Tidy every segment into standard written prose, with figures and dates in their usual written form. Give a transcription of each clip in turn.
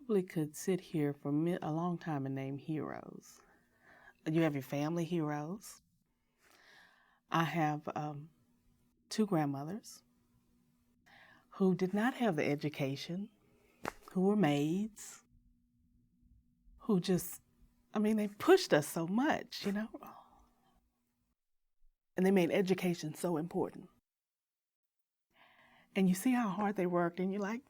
probably could sit here for a long time and name heroes. You have your family heroes. I have two grandmothers who did not have the education, who were maids, who just, they pushed us so much. And they made education so important. And you see how hard they worked, and you're like,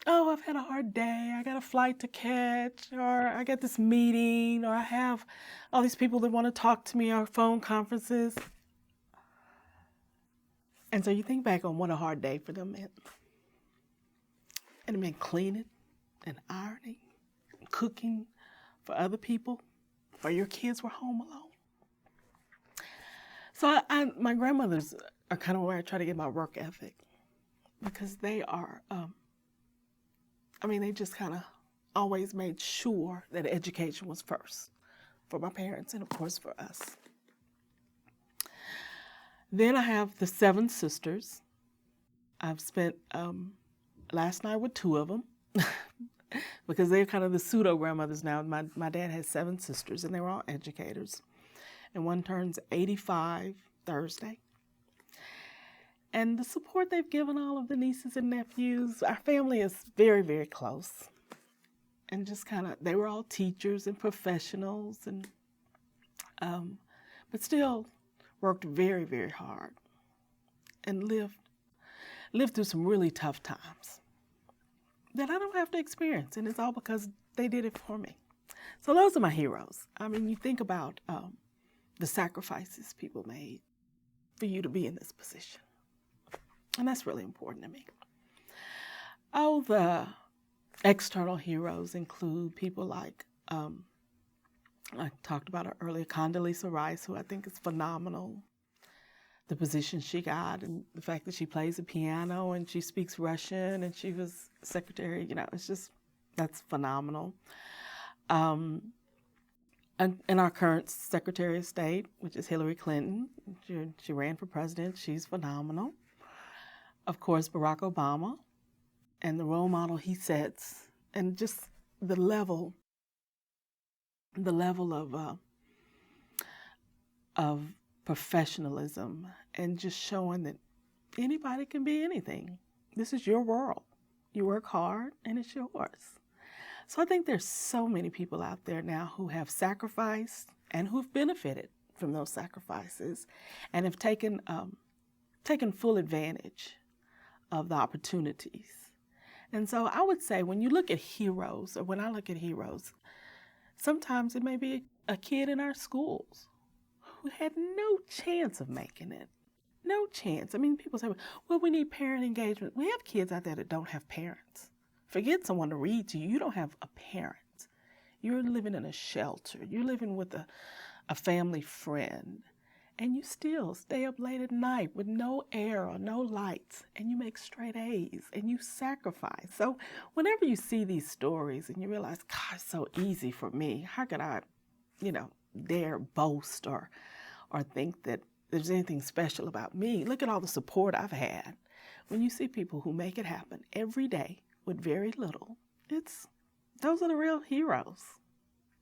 oh, I've had a hard day, I got a flight to catch, or I got this meeting, or I have all these people that want to talk to me, or phone conferences. And so you think back on what a hard day for them meant. And it meant cleaning and ironing, and cooking for other people, or your kids were home alone. So my grandmothers are kind of where I try to get my work ethic, because they are, they just kind of always made sure that education was first for my parents and, of course, for us. Then I have the 7 sisters. I've spent last night with 2 of them because they're kind of the pseudo-grandmothers now. My dad has 7 sisters, and they were all educators. And one turns 85 Thursday. And the support they've given all of the nieces and nephews, our family is very, very close. And just they were all teachers and professionals, and but still worked very, very hard and lived through some really tough times that I don't have to experience, and it's all because they did it for me. So those are my heroes. You think about the sacrifices people made for you to be in this position. And that's really important to me. Oh, the external heroes include people like, I talked about her earlier, Condoleezza Rice, who I think is phenomenal. The position she got, and the fact that she plays the piano and she speaks Russian, and she was secretary, that's phenomenal. And our current Secretary of State, which is Hillary Clinton, she ran for president. She's phenomenal. Of course, Barack Obama, and the role model he sets, and just the level of professionalism, and just showing that anybody can be anything. This is your world. You work hard, and it's yours. So I think there's so many people out there now who have sacrificed and who've benefited from those sacrifices, and have taken full advantage of the opportunities. And so I would say when you look at heroes, or when I look at heroes, sometimes it may be a kid in our schools who had no chance of making it. No chance. People say, well, we need parent engagement. We have kids out there that don't have parents. Forget someone to read to you. You don't have a parent. You're living in a shelter. You're living with a family friend. And you still stay up late at night with no air or no lights, and you make straight A's, and you sacrifice. So whenever you see these stories and you realize, God, it's so easy for me, how could I, dare boast or think that there's anything special about me? Look at all the support I've had. When you see people who make it happen every day with very little, those are the real heroes.